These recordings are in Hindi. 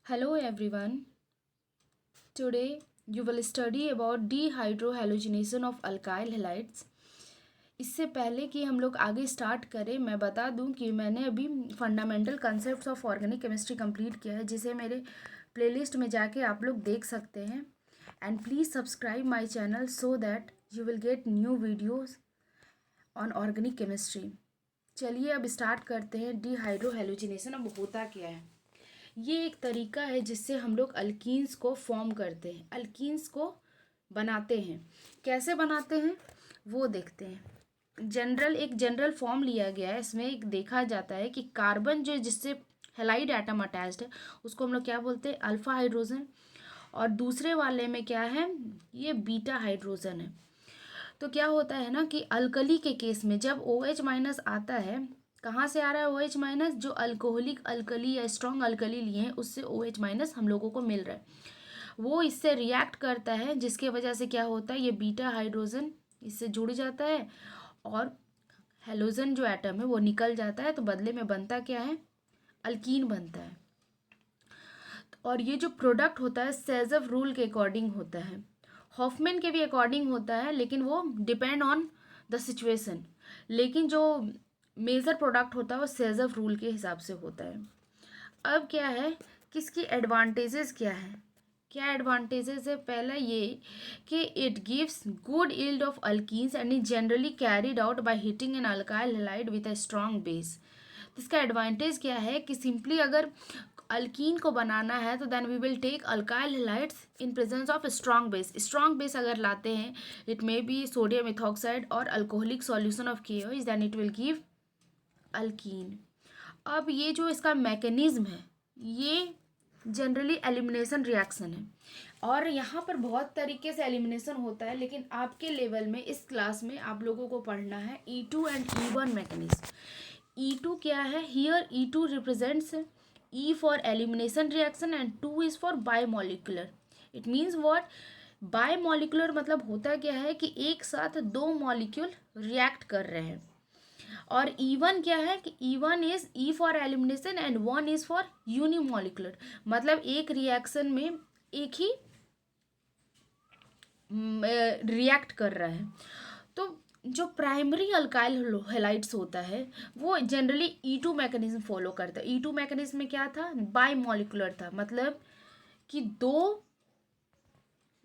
Hello everyone. Today you will study about dehydrohalogenation of alkyl halides. इससे पहले कि हम लोग आगे स्टार्ट करें, मैं बता दूं कि मैंने अभी fundamental concepts of organic chemistry complete किया है, जिसे मेरे प्लेलिस्ट में जाके आप लोग देख सकते हैं. And please subscribe my channel so that you will get new videos on organic chemistry. चलिए अब स्टार्ट करते हैं. डीहाइड्रोहैलोजिनेशन अब होता क्या है? ये एक तरीका है जिससे हम लोग अल्कीन्स को फॉर्म करते हैं, अल्कीन्स को बनाते हैं. कैसे बनाते हैं वो देखते हैं. एक जनरल फॉर्म लिया गया है. इसमें एक देखा जाता है कि कार्बन जो जिससे हेलाइड एटम अटैच्ड है उसको हम लोग क्या बोलते हैं? Alpha hydrogen. और दूसरे वाले में क्या है? ये बीटा हाइड्रोजन है. तो क्या होता है ना कि अल्कली के केस में जब OH माइनस आता है, कहाँ से आ रहा है OH माइनस? जो अल्कोहलिक अल्कली या स्ट्रॉन्ग अल्कली लिए हैं उससे OH माइनस हम लोगों को मिल रहा है. वो इससे रिएक्ट करता है, जिसके वजह से क्या होता है? ये बीटा हाइड्रोजन इससे जुड़ जाता है और हेलोजन जो एटम है वो निकल जाता है. तो बदले में बनता क्या है? अल्कीन बनता है. और ये जो प्रोडक्ट होता है सेजफ रूल के अकॉर्डिंग होता है, हॉफमैन के भी अकॉर्डिंग होता है, लेकिन वो डिपेंड ऑन द सिचुएशन. लेकिन जो मेजर प्रोडक्ट होता है वो सेजफ रूल के हिसाब से होता है. अब क्या है कि इसकी एडवांटेजेस क्या है? क्या एडवांटेजेस है? पहला ये कि it gives good yield of alkenes and is generally carried out by heating N alkyl halide with a strong base. इसका एडवांटेज क्या है कि सिंपली अगर अल्कीन को बनाना है तो then we will take alkyl halides in presence of strong base. Strong base अगर लाते हैं, it may be sodium ethoxide और alcoholic solution of KOH, then it will give alkene. अब ये जो इसका मैकेनिज्म है ये जनरली एलिमिनेशन रिएक्शन है. और यहाँ पर बहुत तरीके से एलिमिनेशन होता है, लेकिन आपके लेवल में इस क्लास में आप लोगों को पढ़ना है E2 and E1 mechanism. E2 क्या है? Here E2 represents E for elimination reaction and 2 is for bimolecular. It means what? Bimolecular मतलब होता क्या है कि एक साथ दो मॉलिक्यूल रिएक्ट कर रहे हैं. और E1 क्या है कि E1 is E for elimination and 1 is for unimolecular. मतलब एक रिएक्शन में एक ही रिएक्ट कर रहा है. तो जो प्राइमरी अल्काइल हैलाइड्स होता है वो जनरली E2 मैकेनिज्म फॉलो करता है. E2 मैकेनिज्म में क्या था? बायमोलिकुलर था, मतलब कि दो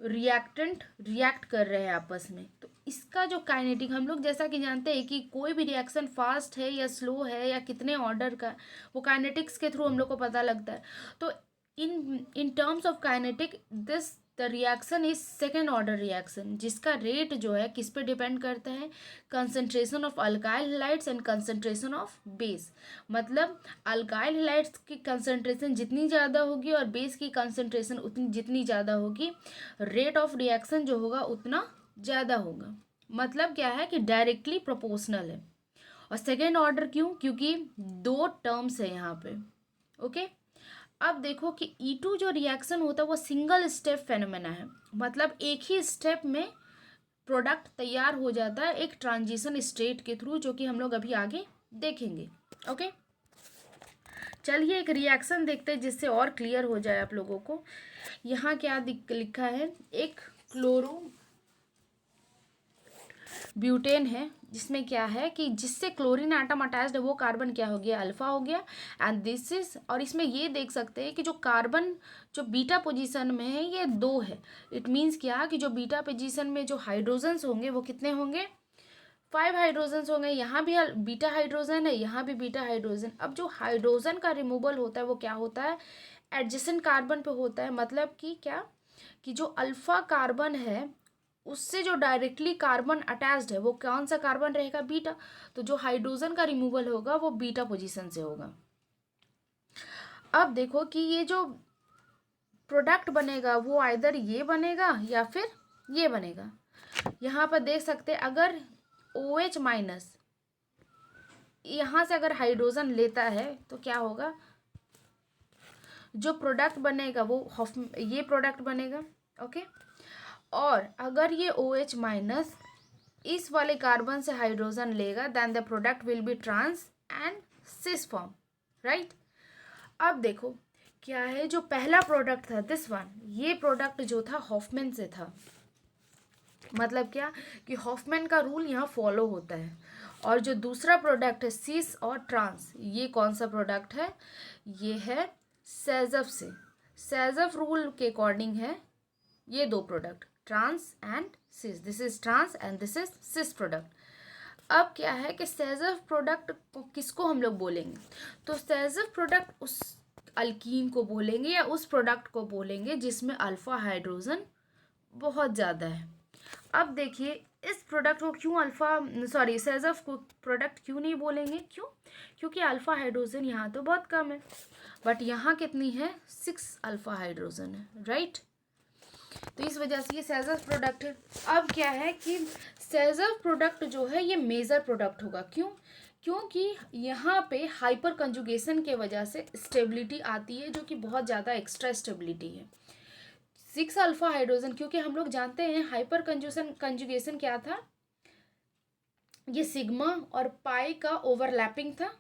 रिएक्टेंट रिएक्ट कर रहे हैं आपस में. तो इसका जो काइनेटिक, हम लोग जैसा कि जानते हैं कि कोई भी रिएक्शन फास्ट है या स्लो है या कितने ऑर्डर का, वो काइनेटिक्स के थ्रू हम लोग को पता लगता है. तो in terms of kinetic this the reaction is second order reaction, जिसका रेट जो है किस पे डिपेंड करता है? Concentration of alkyl halides and concentration of base. मतलब अल्काइल हैलाइड्स की कंसंट्रेशन जितनी ज़्यादा होगी और बेस की कंसंट्रेशन उतनी जितनी ज़्यादा होगी, रेट ऑफ रिएक्शन जो होगा उतना ज़्यादा होगा. मतलब क्या है कि डायरेक्टली प्रोपोर्शनल है. और सेकेंड ऑर्डर क्यों? क्योंकि दो टर्म्स है यहाँ पे. ओके. अब देखो कि E2 जो रिएक्शन होता है वो सिंगल स्टेप फेनोमेना है. मतलब एक ही स्टेप में प्रोडक्ट तैयार हो जाता है एक ट्रांजिशन स्टेट के थ्रू, जो कि हम लोग अभी आगे देखेंगे. ओके. चलिए एक रिएक्शन देखते हैं जिससे और क्लियर हो जाए आप लोगों को. यहाँ क्या लिखा है? एक क्लोरो ब्यूटेन है, जिसमें क्या है कि जिससे क्लोरीन एटम अटैच्ड है वो कार्बन क्या हो गया? अल्फा हो गया. एंड दिस इज, और इसमें ये देख सकते हैं कि जो कार्बन जो बीटा पोजीशन में है ये दो है. इट मीन्स क्या कि जो बीटा पोजीशन में जो हाइड्रोजन्स होंगे वो कितने होंगे? 5 हाइड्रोजन्स होंगे. यहाँ भी बीटा हाइड्रोजन है, यहाँ भी बीटा हाइड्रोजन. अब जो हाइड्रोजन का रिमूवल होता है वो क्या होता है? एडजेसेंट कार्बन पे होता है. मतलब कि क्या कि जो अल्फा कार्बन है उससे जो डायरेक्टली कार्बन अटैच्ड है वो कौन सा कार्बन रहेगा? बीटा. तो जो हाइड्रोजन का रिमूवल होगा वो बीटा पोजीशन से होगा. अब देखो कि ये जो प्रोडक्ट बनेगा वो आइदर ये बनेगा या फिर ये बनेगा. यहाँ पर देख सकते हैं अगर OH माइनस यहाँ से अगर हाइड्रोजन लेता है तो क्या होगा? जो प्रोडक्ट बनेगा वो ये प्रोडक्ट बनेगा. ओके. और अगर ये OH माइनस इस वाले कार्बन से हाइड्रोजन लेगा then the product will be trans and cis form. Right. अब देखो क्या है जो पहला प्रोडक्ट था दिस वन, ये प्रोडक्ट जो था हॉफमैन से था। मतलब क्या कि हॉफमैन का रूल यहाँ फॉलो होता है। और जो दूसरा प्रोडक्ट है सिस और ट्रांस, ये कौन सा प्रोडक्ट है, ये है सेजफ से। सेजफ रूल के अकॉर्डिंग है ये दो product, trans and cis. This is trans and this is cis product. अब क्या है कि सेजफ प्रोडक्ट को किसको हम लोग बोलेंगे, तो सेजफ प्रोडक्ट उस अल्कीन को बोलेंगे या उस प्रोडक्ट को बोलेंगे जिसमें अल्फा हाइड्रोजन बहुत ज़्यादा है। अब देखिए इस प्रोडक्ट को क्यों सेजफ को प्रोडक्ट क्यों नहीं बोलेंगे, क्यों, क्योंकि अल्फा हाइड्रोजन यहाँ तो बहुत कम है, बट यहाँ कितनी है 6 अल्फा हाइड्रोजन है, राइट। तो इस वजह से ये सेजफ प्रोडक्ट है। अब क्या है कि सेजफ प्रोडक्ट जो है ये मेजर प्रोडक्ट होगा, क्यों, क्योंकि यहाँ पे हाइपर कंजुगेशन के वजह से स्टेबिलिटी आती है जो कि बहुत ज़्यादा एक्स्ट्रा स्टेबिलिटी है। 6 अल्फा हाइड्रोजन, क्योंकि हम लोग जानते हैं हाइपर कंजुगेशन क्या था, ये सिग्मा और पाई का ओवरलैपिंग था।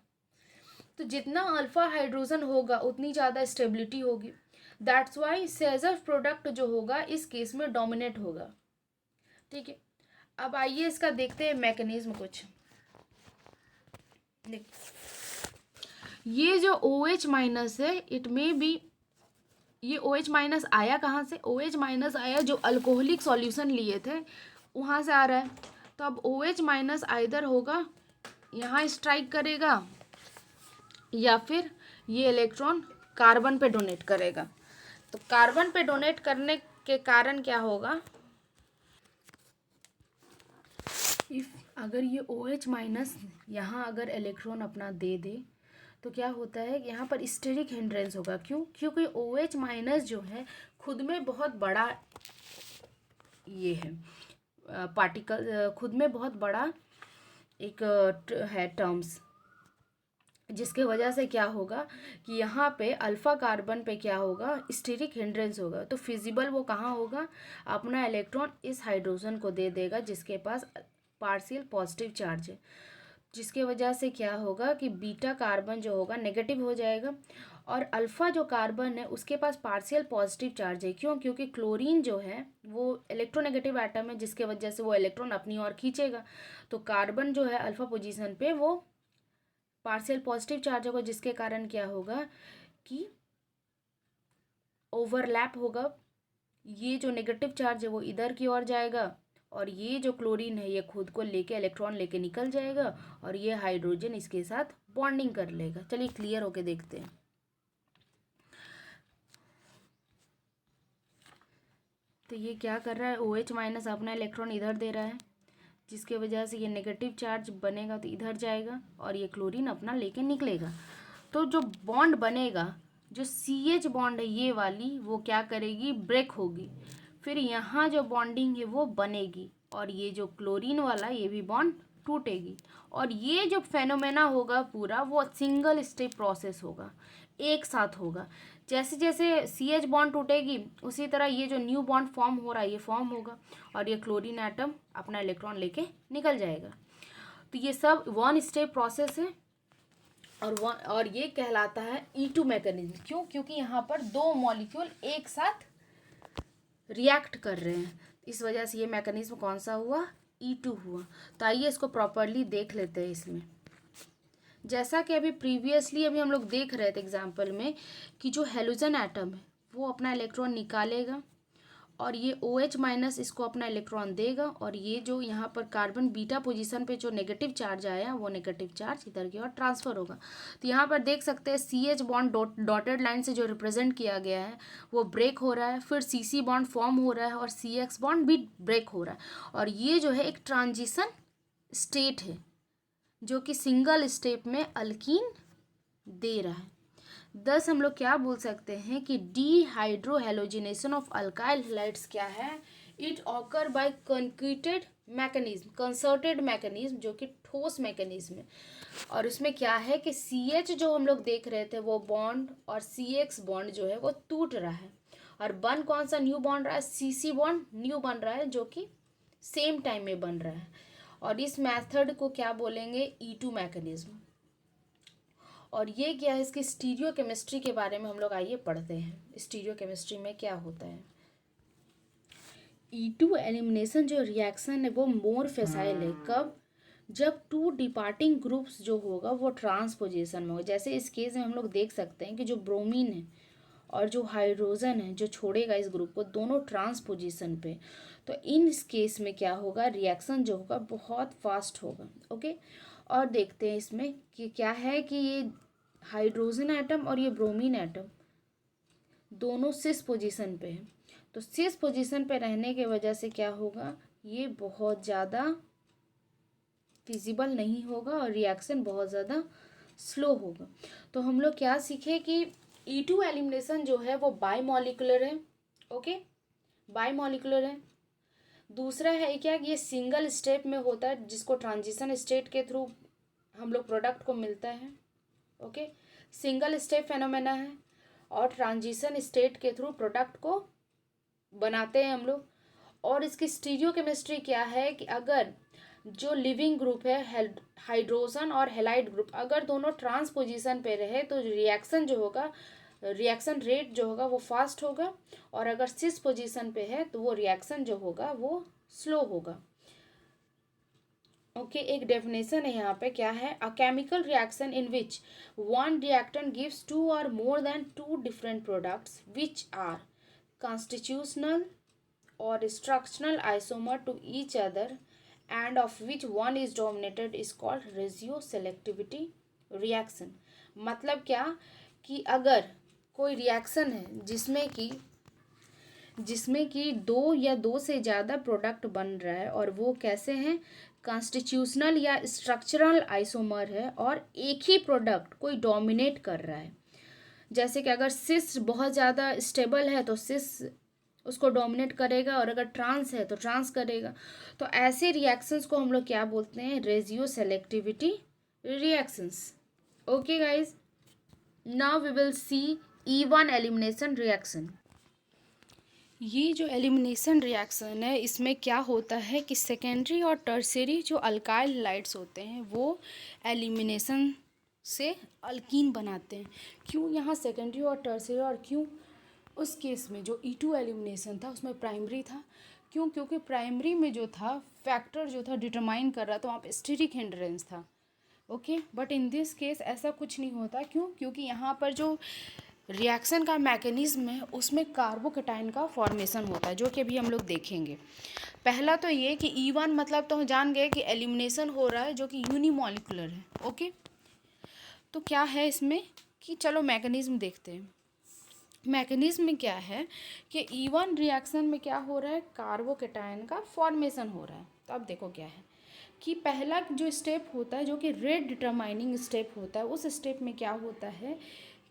तो जितना अल्फा हाइड्रोजन होगा उतनी ज़्यादा स्टेबिलिटी होगी। दैट्स वाई सेजफ प्रोडक्ट जो होगा इस केस में डोमिनेट होगा, ठीक है। अब आइए इसका देखते हैं मैकेनिज्म कुछ। देख, ये जो OH माइनस है इट में भी, ये OH माइनस आया कहाँ से, OH माइनस आया जो अल्कोहलिक सॉल्यूशन लिए थे वहाँ से आ रहा है। तो अब OH माइनस आइदर होगा यहाँ स्ट्राइक करेगा या फिर ये इलेक्ट्रॉन कार्बन पे डोनेट करेगा। तो कार्बन पे डोनेट करने के कारण क्या होगा, इफ अगर ये OH माइनस यहाँ अगर इलेक्ट्रॉन अपना दे दे तो क्या होता है यहाँ पर स्टेरिक हिंड्रेंस होगा, क्यों, क्योंकि OH माइनस जो है खुद में बहुत बड़ा ये है पार्टिकल, खुद में बहुत बड़ा एक है टर्म्स, जिसके वजह से क्या होगा कि यहाँ पे अल्फ़ा कार्बन पे क्या होगा स्टेरिक हिंड्रेंस होगा। तो फिजिबल वो कहाँ होगा, अपना इलेक्ट्रॉन इस हाइड्रोजन को दे देगा जिसके पास पार्शियल पॉजिटिव चार्ज है, जिसके वजह से क्या होगा कि बीटा कार्बन जो होगा नेगेटिव हो जाएगा और अल्फ़ा जो कार्बन है उसके पास पार्शियल पॉजिटिव चार्ज है। क्यों, क्योंकि क्लोरीन जो है वो इलेक्ट्रोनेगेटिव एटम है जिसके वजह से वो इलेक्ट्रॉन अपनी ओर खींचेगा। तो कार्बन जो है अल्फ़ा पोजीशन पे वो पार्शियल पॉजिटिव चार्ज होगा, जिसके कारण क्या होगा कि ओवरलैप होगा, ये जो नेगेटिव चार्ज है वो इधर की ओर जाएगा और ये जो क्लोरीन है ये खुद को लेके इलेक्ट्रॉन लेके निकल जाएगा और ये हाइड्रोजन इसके साथ बॉन्डिंग कर लेगा। चलिए क्लियर होके देखते हैं। तो ये क्या कर रहा है, OH माइनस अपना इलेक्ट्रॉन इधर दे रहा है जिसके वजह से ये नेगेटिव चार्ज बनेगा तो इधर जाएगा और ये क्लोरीन अपना लेके निकलेगा। तो जो बॉन्ड बनेगा, जो CH बॉन्ड है ये वाली, वो क्या करेगी, ब्रेक होगी, फिर यहाँ जो बॉन्डिंग है वो बनेगी और ये जो क्लोरीन वाला ये भी बॉन्ड टूटेगी और ये जो फेनोमेना होगा पूरा वो सिंगल स्टेप प्रोसेस होगा, एक साथ होगा। जैसे जैसे CH बॉन्ड टूटेगी उसी तरह ये जो न्यू बॉन्ड फॉर्म हो रहा है ये फॉर्म होगा और ये क्लोरीन एटम अपना इलेक्ट्रॉन लेके निकल जाएगा। तो ये सब वन स्टेप प्रोसेस है और ये कहलाता है E2 मैकेनिज्म। क्यों, क्योंकि यहाँ पर दो मॉलिक्यूल एक साथ रिएक्ट कर रहे हैं, इस वजह से ये मैकेनिज्म कौन सा हुआ, E2 हुआ। तो आइए इसको प्रॉपरली देख लेते हैं। इसमें जैसा कि अभी हम लोग देख रहे थे एग्जाम्पल में कि जो हेलोजन एटम है वो अपना इलेक्ट्रॉन निकालेगा और ये OH माइनस इसको अपना इलेक्ट्रॉन देगा और ये जो यहाँ पर कार्बन बीटा पोजीशन पे जो नेगेटिव चार्ज आया वो नेगेटिव चार्ज इधर की ओर ट्रांसफ़र होगा। तो यहाँ पर देख सकते हैं CH बॉन्ड डॉटेड लाइन से जो रिप्रेजेंट किया गया है वो ब्रेक हो रहा है, फिर CC बॉन्ड फॉर्म हो रहा है और CX बॉन्ड भी ब्रेक हो रहा है और ये जो है एक ट्रांजिशन स्टेट है जो कि सिंगल स्टेप में अल्कीन दे रहा है। दस हम लोग क्या बोल सकते हैं कि डिहाइड्रोहेलोजिनेशन ऑफ अल्काइल हैलाइड्स क्या है, it occur by concerted mechanism जो कि ठोस मैकेनिज्म है। और उसमें क्या है कि CH जो हम लोग देख रहे थे वो बॉन्ड और CX बॉन्ड जो है वो टूट रहा है और बन कौन सा न्यू बॉन्ड रहा है, CC बॉन्ड न्यू बन रहा है जो कि सेम टाइम में बन रहा है और इस मेथड को क्या बोलेंगे, E2 मैकेनिज्म। और ये क्या है, इसकी स्टीरियो केमिस्ट्री के बारे में हम लोग आइए पढ़ते हैं। स्टीरियो केमिस्ट्री में क्या होता है। E2 एलिमिनेशन जो रिएक्शन है वो मोर फैसाइल है। कब? जब टू डिपार्टिंग ग्रुप्स जो होगा वो ट्रांसपोजिशन में होगा। जैसे इस केस में हम लोग देख सकते हैं कि जो ब्रोमीन है और जो हाइड्रोजन है जो छोड़ेगा इस ग्रुप को, दोनों ट्रांसपोजिशन पे। तो इन इस केस में क्या होगा, रिएक्शन जो होगा बहुत फास्ट होगा। ओके, और देखते हैं इसमें कि क्या है कि ये हाइड्रोजन एटम और ये ब्रोमीन एटम दोनों सिस पोजीशन पे है। तो सिस पोजीशन पे रहने की वजह से क्या होगा, ये बहुत ज़्यादा फिजिबल नहीं होगा और रिएक्शन बहुत ज़्यादा स्लो होगा। तो हम लोग क्या सीखे कि E2 एलिमिनेशन जो है वो बायमॉलिकुलर है। ओके, बायमॉलिकुलर है। दूसरा है क्या कि ये सिंगल स्टेप में होता है, जिसको ट्रांजिशन स्टेट के थ्रू हम लोग प्रोडक्ट को मिलता है। ओके, सिंगल स्टेप फेनोमेना है और ट्रांजिशन स्टेट के थ्रू प्रोडक्ट को बनाते हैं हम लोग। और इसकी स्टीरियोकेमिस्ट्री क्या है कि अगर जो लिविंग ग्रुप है हाइड्रोजन और हेलाइड ग्रुप, अगर दोनों ट्रांस पोजीशन पे रहे तो रिएक्शन जो होगा, रिएक्शन रेट जो होगा वो फास्ट होगा, और अगर सिस पोजीशन पे है तो वो रिएक्शन जो होगा वो स्लो होगा। ओके, एक डेफिनेशन है यहाँ पे, क्या है, a chemical reaction in which one reactant gives two or more than two different products which are constitutional or structural isomer to each other and of which one is dominated is called regioselectivity reaction। मतलब क्या कि अगर कोई रिएक्शन है जिसमें कि दो या दो से ज़्यादा प्रोडक्ट बन रहा है और वो कैसे हैं, कॉन्स्टिट्यूशनल या स्ट्रक्चरल आइसोमर है और एक ही प्रोडक्ट कोई डोमिनेट कर रहा है। जैसे कि अगर सिस बहुत ज़्यादा स्टेबल है तो सिस उसको डोमिनेट करेगा, और अगर ट्रांस है तो ट्रांस करेगा। तो ऐसे रिएक्शंस को हम लोग क्या बोलते हैं, regio selectivity reactions. Okay guys, now we will see E1 elimination reaction. ये जो एलिमिनेशन रिएक्शन है इसमें क्या होता है कि सेकेंडरी और टर्शियरी जो अल्काइल हैलाइड्स होते हैं वो एलिमिनेशन से अल्कीन बनाते हैं। क्यों यहाँ सेकेंडरी और टर्शियरी, और क्यों उस केस में जो E2 एलिमिनेशन था उसमें प्राइमरी था? क्यों? क्योंकि प्राइमरी में जो था फैक्टर जो था डिटरमाइन कर रहा था, वहाँ पे स्टेरिक हिंड्रेंस था। Okay, but in this case ऐसा कुछ नहीं होता। क्यों? क्योंकि यहाँ पर जो रिएक्शन का मैकेनिज्म है उसमें कार्बोकेटाइन का फॉर्मेशन होता है, जो कि अभी हम लोग देखेंगे। पहला तो ये कि E1 मतलब तो हम जान गए कि एलिमिनेशन हो रहा है जो कि यूनिमॉलिकुलर है। ओके, तो क्या है इसमें कि चलो मैकेनिज्म देखते हैं। मैकेनिज्म में क्या है कि E1 रिएक्शन में क्या हो रहा है, कार्बोकेटाइन का फॉर्मेशन हो रहा है। तो अब देखो क्या है कि पहला जो स्टेप होता है जो कि रेट डिटरमाइनिंग स्टेप होता है, उस स्टेप में क्या होता है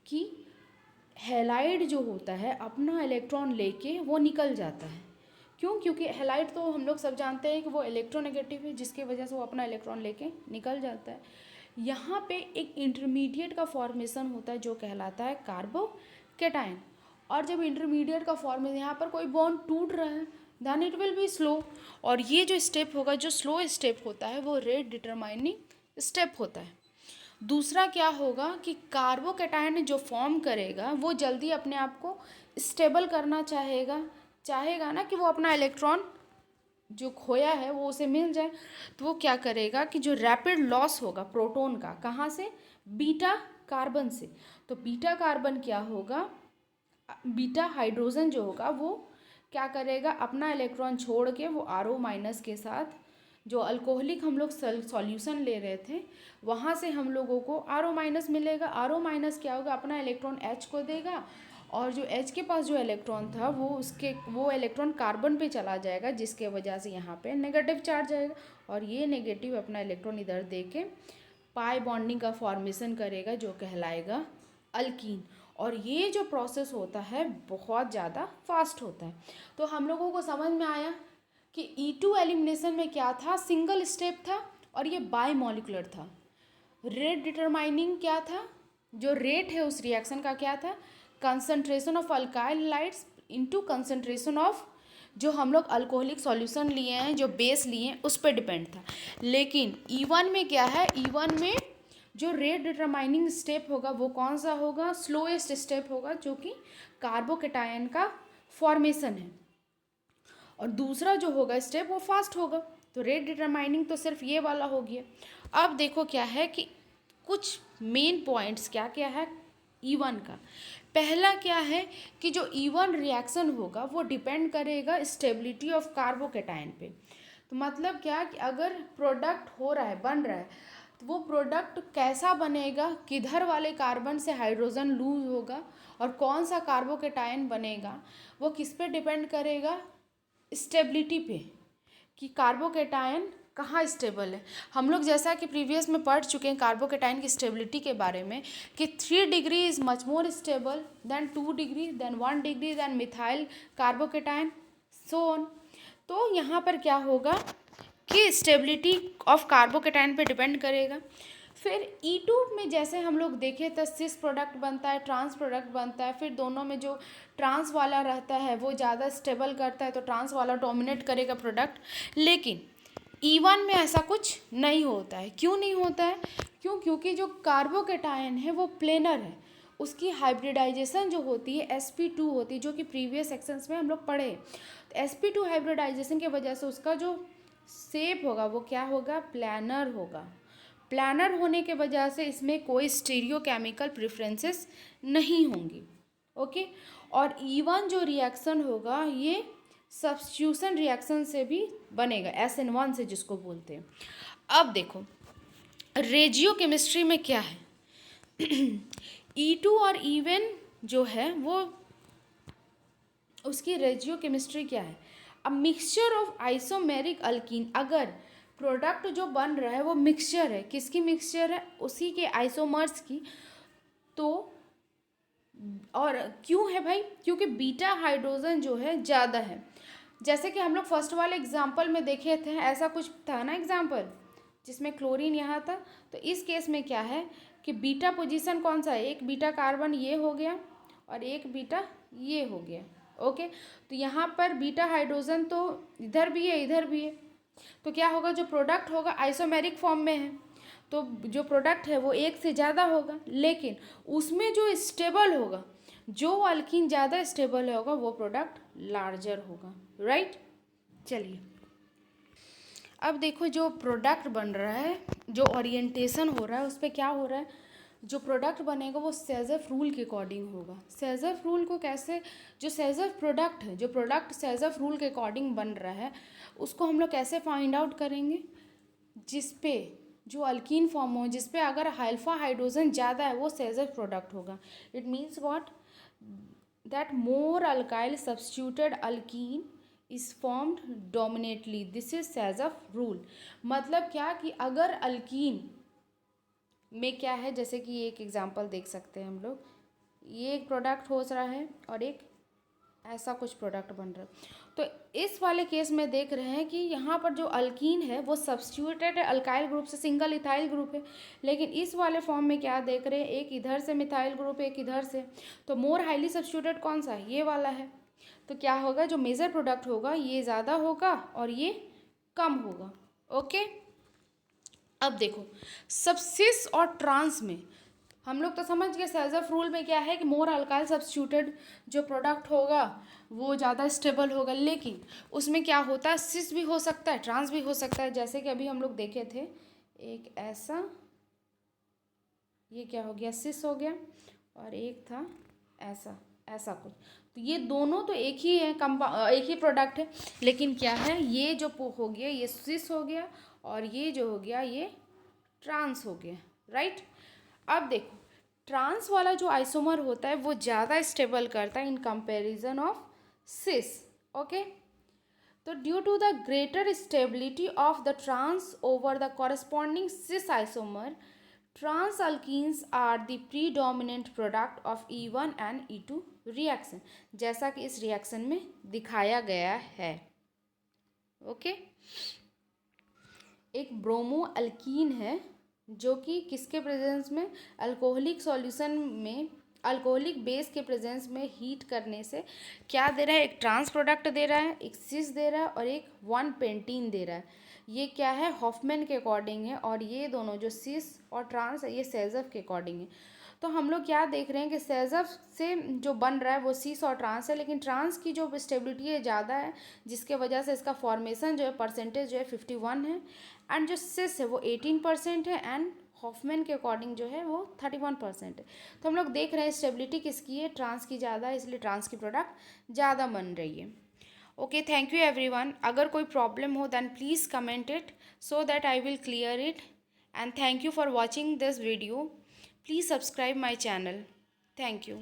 कि हैलाइड जो होता है अपना इलेक्ट्रॉन लेके वो निकल जाता है। क्यों? क्योंकि हैलाइड तो हम लोग सब जानते हैं कि वो इलेक्ट्रोनेगेटिव है, जिसकी वजह से वो अपना इलेक्ट्रॉन लेके निकल जाता है। यहाँ पे एक इंटरमीडिएट का फॉर्मेशन होता है जो कहलाता है कार्बोकेटाइन। और जब इंटरमीडिएट का फॉर्मेशन, यहाँ पर कोई बॉन्ड टूट रहा है, then it will be slow. और ये जो स्टेप होगा, जो स्लो स्टेप होता है, वो रेट डिटरमाइनिंग स्टेप होता है। दूसरा क्या होगा कि कार्बोकेटाइन जो फॉर्म करेगा वो जल्दी अपने आप को स्टेबल करना चाहेगा ना कि वो अपना इलेक्ट्रॉन जो खोया है वो उसे मिल जाए। तो वो क्या करेगा कि जो रैपिड लॉस होगा प्रोटॉन का, कहाँ से, बीटा कार्बन से। तो बीटा कार्बन क्या होगा, बीटा हाइड्रोजन जो होगा वो क्या करेगा, अपना इलेक्ट्रॉन छोड़ के वो RO- के साथ जो अल्कोहलिक हम लोग सॉल्यूशन ले रहे थे वहाँ से हम लोगों को RO- मिलेगा। RO- क्या होगा, अपना इलेक्ट्रॉन H को देगा, और जो H के पास जो इलेक्ट्रॉन था वो इलेक्ट्रॉन कार्बन पे चला जाएगा, जिसके वजह से यहाँ पे नेगेटिव चार्ज आएगा, और ये नेगेटिव अपना इलेक्ट्रॉन इधर दे के पाई बॉन्डिंग का फॉर्मेशन करेगा जो कहलाएगा अल्कीन। और ये जो प्रोसेस होता है बहुत ज़्यादा फास्ट होता है। तो हम लोगों को समझ में आया कि E2 एलिमिनेशन में क्या था, सिंगल स्टेप था और ये बायमॉलिकुलर था। रेट डिटरमाइनिंग क्या था, जो रेट है उस रिएक्शन का क्या था, concentration of alkyl halides into concentration of जो हम लोग अल्कोहलिक सॉल्यूशन लिए हैं, जो बेस लिए हैं, उस पर डिपेंड था। लेकिन E1 में क्या है, E1 में जो रेट डिटरमाइनिंग स्टेप होगा वो कौन सा होगा, स्लोएस्ट स्टेप होगा, जो कि कार्बोकेटायन का फॉर्मेशन है, और दूसरा जो होगा स्टेप वो फास्ट होगा। तो रेट डिटरमाइनिंग तो सिर्फ ये वाला हो गया। अब देखो क्या है कि कुछ मेन पॉइंट्स क्या क्या है E1 का। पहला क्या है कि जो E1 रिएक्शन होगा वो डिपेंड करेगा स्टेबिलिटी ऑफ कार्बोकेटायन पे। तो मतलब क्या कि अगर प्रोडक्ट हो रहा है, बन रहा है, तो वो प्रोडक्ट कैसा बनेगा, किधर वाले कार्बन से हाइड्रोजन लूज होगा और कौन सा कार्बोकेटायन बनेगा, वो किस पे डिपेंड करेगा, स्टेबिलिटी पे, कि कार्बोकेटायन कहाँ स्टेबल है। हम लोग जैसा कि प्रीवियस में पढ़ चुके हैं कार्बोकेटायन की स्टेबिलिटी के बारे में कि 3 degree is much more stable than 2 degree than 1 degree than methyl carbocation so on. तो यहाँ पर क्या होगा कि स्टेबिलिटी ऑफ कार्बोकेटायन पे डिपेंड करेगा। फिर E2 में जैसे हम लोग देखे तो सिस प्रोडक्ट बनता है, ट्रांस प्रोडक्ट बनता है, फिर दोनों में जो ट्रांस वाला रहता है वो ज़्यादा स्टेबल करता है, तो ट्रांस वाला डोमिनेट करेगा प्रोडक्ट। लेकिन E1 में ऐसा कुछ नहीं होता है। क्यों नहीं होता है? क्योंकि जो कार्बोकेटायन है वो प्लेनर है, उसकी हाइब्रिडाइजेशन जो होती है sp2 होती है, जो कि प्रीवियस सेक्शंस में हम लोग पढ़े। तो sp2 हाइब्रिडाइजेशन की वजह से उसका जो शेप होगा वो क्या होगा, प्लानर होगा। प्लानर होने के वजह से इसमें कोई स्टीरियोकेमिकल प्रेफरेंसेस नहीं होंगी। ओके। और E1 जो रिएक्शन होगा ये सब्स्टिट्यूशन रिएक्शन से भी बनेगा, SN1 से जिसको बोलते हैं। अब देखो रेजियो केमिस्ट्री में क्या है E2 और E1 जो है वो उसकी रेजियो केमिस्ट्री क्या है। अब मिक्सचर ऑफ आइसोमेरिक अल्कीन, अगर प्रोडक्ट जो बन रहा है वो मिक्सचर है, किसकी मिक्सचर है, उसी के आइसोमर्स की। तो और क्यों है भाई, क्योंकि बीटा हाइड्रोजन जो है ज़्यादा है। जैसे कि हम लोग फर्स्ट वाले एग्जाम्पल में देखे थे, ऐसा कुछ था ना एग्जाम्पल जिसमें क्लोरीन यहाँ था। तो इस केस में क्या है कि बीटा पोजीशन कौन सा है, एक बीटा कार्बन ये हो गया और एक बीटा ये हो गया। ओके। तो यहाँ पर बीटा हाइड्रोजन तो इधर भी है इधर भी है, तो क्या होगा, जो प्रोडक्ट होगा आइसोमेरिक फॉर्म में है, तो जो प्रोडक्ट है वो एक से ज़्यादा होगा, लेकिन उसमें जो स्टेबल होगा, जो अल्कीन ज़्यादा स्टेबल होगा वो प्रोडक्ट लार्जर होगा। राइट। चलिए अब देखो जो प्रोडक्ट बन रहा है, जो ओरिएंटेशन हो रहा है उस पर क्या हो रहा है, जो प्रोडक्ट बनेगा वो सेज़फ रूल के अकॉर्डिंग होगा। सेज़फ रूल को कैसे, जो सेज़फ प्रोडक्ट है, जो प्रोडक्ट सेज़फ रूल के अकॉर्डिंग बन रहा है उसको हम लोग कैसे फाइंड आउट करेंगे, जिस पे जो अल्कीन फॉर्म हो, जिस पे अगर अल्फा हाइड्रोजन ज़्यादा है वो सेज़फ प्रोडक्ट होगा। It means what, that more alkyl substituted alkene is formed dominantly, this is Saytzeff rule. मतलब क्या कि अगर अल्कीन में क्या है, जैसे कि एक एग्जांपल देख सकते हैं हम लोग, ये एक प्रोडक्ट हो रहा है और एक ऐसा कुछ प्रोडक्ट बन रहा है। तो इस वाले केस में देख रहे हैं कि यहाँ पर जो अल्कीन है वो सब्स्टिट्यूटेड अल्काइल ग्रुप से सिंगल इथाइल ग्रुप है, लेकिन इस वाले फॉर्म में क्या देख रहे हैं, एक इधर से मिथाइल ग्रुप एक इधर से, तो मोर हाईली सब्स्टिट्यूटेड कौन सा है, ये वाला है। तो क्या होगा, जो मेजर प्रोडक्ट होगा ये ज़्यादा होगा और ये कम होगा। ओके। अब देखो सबसिस और ट्रांस में हम लोग तो समझ गए सेज़फ रूल में क्या है कि मोर अल्काइल सब्स्टिट्यूटेड जो प्रोडक्ट होगा वो ज़्यादा स्टेबल होगा, लेकिन उसमें क्या होता है, सिस भी हो सकता है ट्रांस भी हो सकता है। जैसे कि अभी हम लोग देखे थे, एक ऐसा, ये क्या हो गया, सिस हो गया, और एक था ऐसा, ऐसा कुछ। तो ये दोनों तो एक ही है, एक ही प्रोडक्ट है, लेकिन क्या है, ये जो हो गया ये सिस हो गया और ये जो हो गया ये ट्रांस हो गया। राइट। अब देखो ट्रांस वाला जो आइसोमर होता है वो ज़्यादा स्टेबल करता है in comparison of cis. Okay. तो due to the greater stability of the trans over the corresponding cis isomer, trans alkenes are the predominant product of E1 and E2 reaction, जैसा कि इस रिएक्शन में दिखाया गया है। ओके। एक ब्रोमो अल्कीन है जो कि किसके प्रेजेंस में, अल्कोहलिक सॉल्यूशन में अल्कोहलिक बेस के प्रेजेंस में हीट करने से क्या दे रहा है, एक ट्रांस प्रोडक्ट दे रहा है, एक सिस दे रहा है और एक 1 पेंटीन दे रहा है। ये क्या है, हॉफमैन के अकॉर्डिंग है, और ये दोनों जो सिस और ट्रांस है ये सेजफ के अकॉर्डिंग है। तो हम लोग क्या देख रहे हैं कि सेजफ से जो बन रहा है वो सिस और ट्रांस है, लेकिन ट्रांस की जो स्टेबिलिटी है ज़्यादा है, जिसके वजह से इसका फॉर्मेशन जो है परसेंटेज जो है 51 है, एंड जो सिस है वो 18% है, एंड हॉफमैन के अकॉर्डिंग जो है वो 31% है। तो हम लोग देख रहे हैं स्टेबिलिटी किसकी है, ट्रांस की ज़्यादा है, इसलिए ट्रांस की प्रोडक्ट ज़्यादा बन रही है। Okay, thank you everyone. अगर कोई प्रॉब्लम हो then please comment it so that I will clear it, and thank you for watching this video. Please subscribe my channel. Thank you.